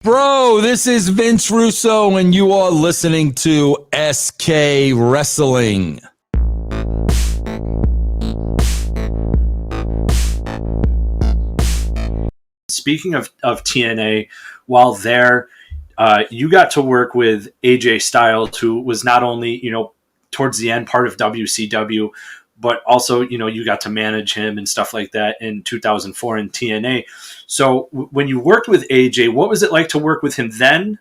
Bro, this is Vince Russo, and you are listening to SK Wrestling. Speaking of TNA, while there, you got to work with AJ Styles, who was not only, towards the end part of WCW, but also, you got to manage him and stuff like that in 2004 in TNA. So when you worked with AJ, what was it like to work with him then?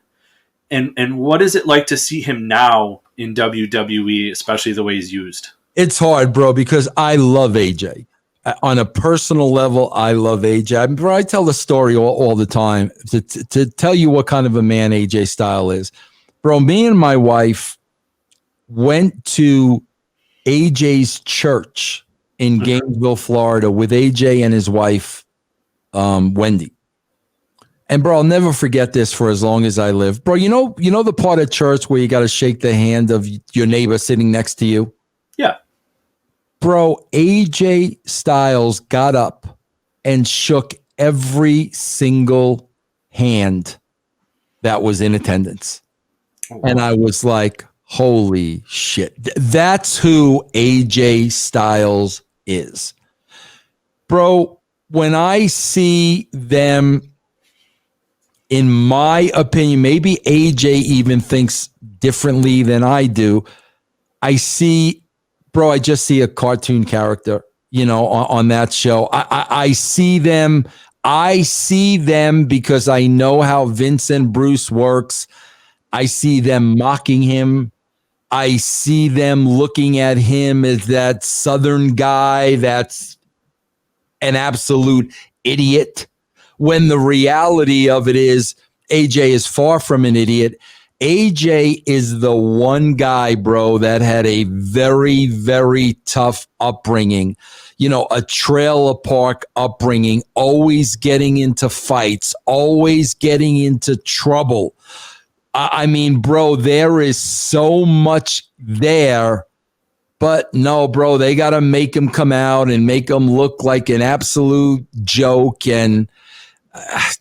And what is it like to see him now in WWE, especially the way he's used? It's hard, bro, because I love AJ. On a personal level, I love AJ. Bro, I tell the story all the time to tell you what kind of a man AJ Styles is. Bro, me and my wife went to AJ's church in Gainesville, Florida, with AJ and his wife, Wendy. And bro, I'll never forget this for as long as I live. Bro, you know the part of church where you got to shake the hand of your neighbor sitting next to you? Yeah. Bro, AJ Styles got up and shook every single hand that was in attendance. Oh, wow. And I was like, holy shit. That's who AJ Styles is. Bro, when I see them, in my opinion, maybe AJ even thinks differently than I do. I just see a cartoon character, on that show. I see them. I see them because I know how Vince and Bruce works. I see them mocking him. I see them looking at him as that Southern guy that's an absolute idiot, when the reality of it is AJ is far from an idiot. AJ is the one guy, bro, that had a very, very tough upbringing, a trailer park upbringing, always getting into fights, always getting into trouble. I mean, bro, there is so much there, but no, bro, they got to make him come out and make him look like an absolute joke. And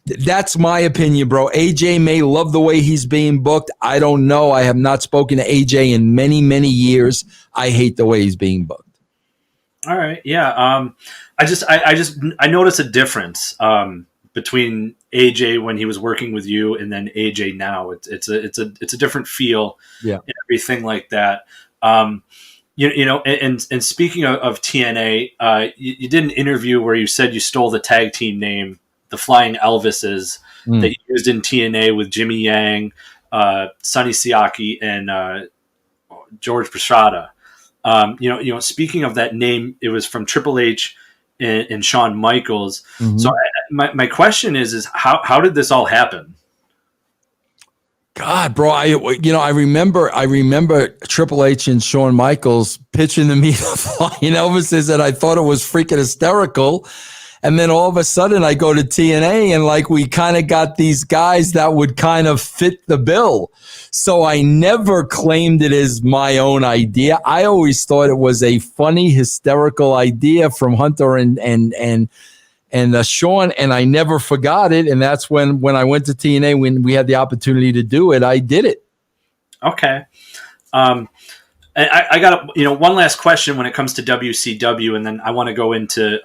that's my opinion, bro. AJ may love the way he's being booked. I don't know. I have not spoken to AJ in many, many years. I hate the way he's being booked. All right. Yeah. I notice a difference between AJ when he was working with you and then AJ now. It's a different feel. Yeah. And everything like that. And speaking of TNA, you did an interview where you said you stole the tag team name, the Flying Elvises, that you used in TNA with Jimmy Yang, Sonny Siaki, and George Prasada. Speaking of that name, it was from Triple H and Shawn Michaels. Mm-hmm. So my question is how did this all happen? God, bro, I remember Triple H and Shawn Michaels pitching to me the Flying Elvises, and I thought it was freaking hysterical. And then all of a sudden I go to TNA and we kind of got these guys that would kind of fit the bill. So I never claimed it as my own idea. I always thought it was a funny, hysterical idea from Hunter and Shawn, and I never forgot it. And that's when I went to TNA, when we had the opportunity to do it, I did it. Okay. And I got one last question when it comes to WCW, and then I want to go into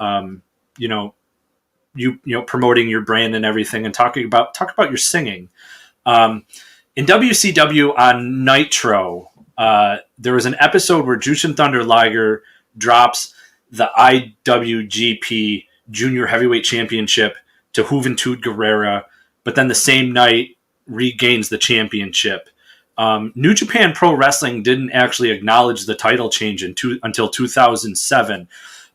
promoting your brand and everything, and talk about your singing. In WCW on Nitro, there was an episode where Jushin Thunder Liger drops the IWGP Junior Heavyweight Championship to Juventud Guerrera, but then the same night regains the championship. New Japan Pro Wrestling didn't actually acknowledge the title change until 2007.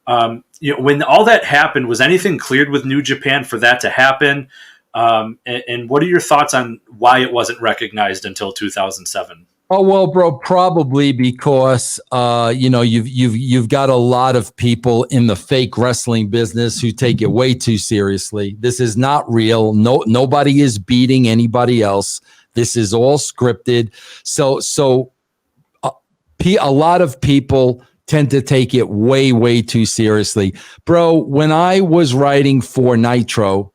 When all that happened, was anything cleared with New Japan for that to happen? And what are your thoughts on why it wasn't recognized until 2007? Oh, well, bro, probably because, you've got a lot of people in the fake wrestling business who take it way too seriously. This is not real. Nobody is beating anybody else. This is all scripted. So a lot of people tend to take it way, way too seriously. Bro, when I was writing for Nitro,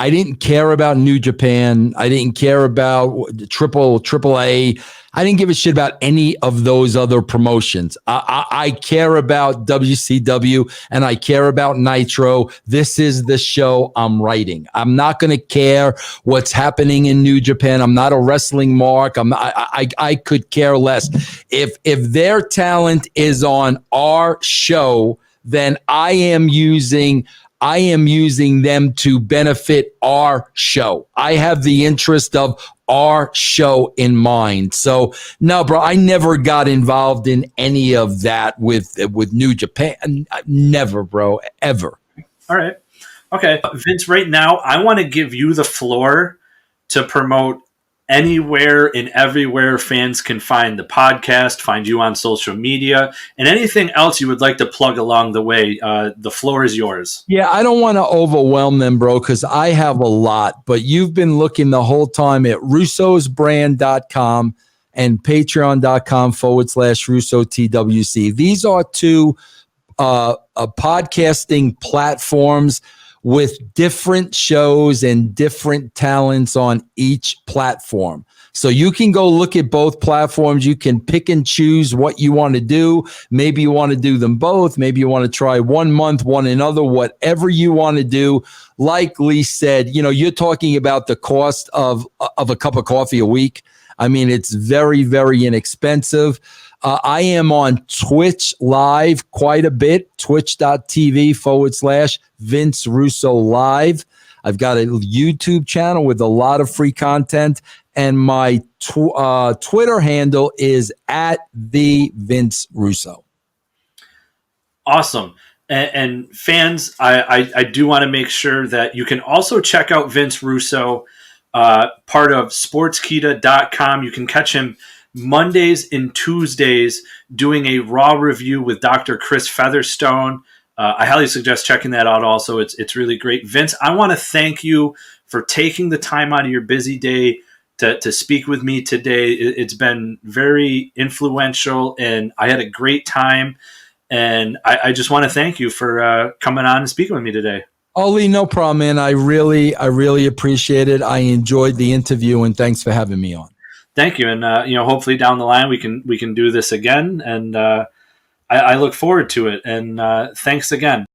I didn't care about New Japan. I didn't care about Triple A. I didn't give a shit about any of those other promotions. I care about WCW and I care about Nitro. This is the show I'm writing. I'm not going to care what's happening in New Japan. I'm not a wrestling mark. I could care less. If their talent is on our show, then I am using them to benefit our show. I have the interest of our show in mind. So no, bro, I never got involved in any of that with New Japan. Never, bro, ever. All right. Okay. Vince, right now, I want to give you the floor to promote anywhere and everywhere fans can find the podcast, find you on social media, and anything else you would like to plug along the way. The floor is yours. Yeah, I don't want to overwhelm them, bro, because I have a lot, but you've been looking the whole time at russosbrand.com and patreon.com/RussoTWC. These are two podcasting platforms with different shows and different talents on each platform. So you can go look at both platforms. You can pick and choose what you want to do. Maybe you want to do them both. Maybe you want to try 1 month, one another, whatever you want to do. Like Lee said, you're talking about the cost of a cup of coffee a week. I mean, it's very, very inexpensive. I am on Twitch live quite a bit, twitch.tv/Vince Russo Live. I've got a YouTube channel with a lot of free content, and my Twitter handle is @the Vince Russo. Awesome. And fans, I do want to make sure that you can also check out Vince Russo, part of Sportskeeda.com. You can catch him Mondays and Tuesdays doing a Raw review with Dr. Chris Featherstone. I highly suggest checking that out also. It's really great. Vince, I want to thank you for taking the time out of your busy day to speak with me today. It's been very influential, and I had a great time. And I just want to thank you for coming on and speaking with me today. Oli, no problem, man. I really appreciate it. I enjoyed the interview, and thanks for having me on. Thank you, and hopefully down the line we can do this again, and I look forward to it. And thanks again.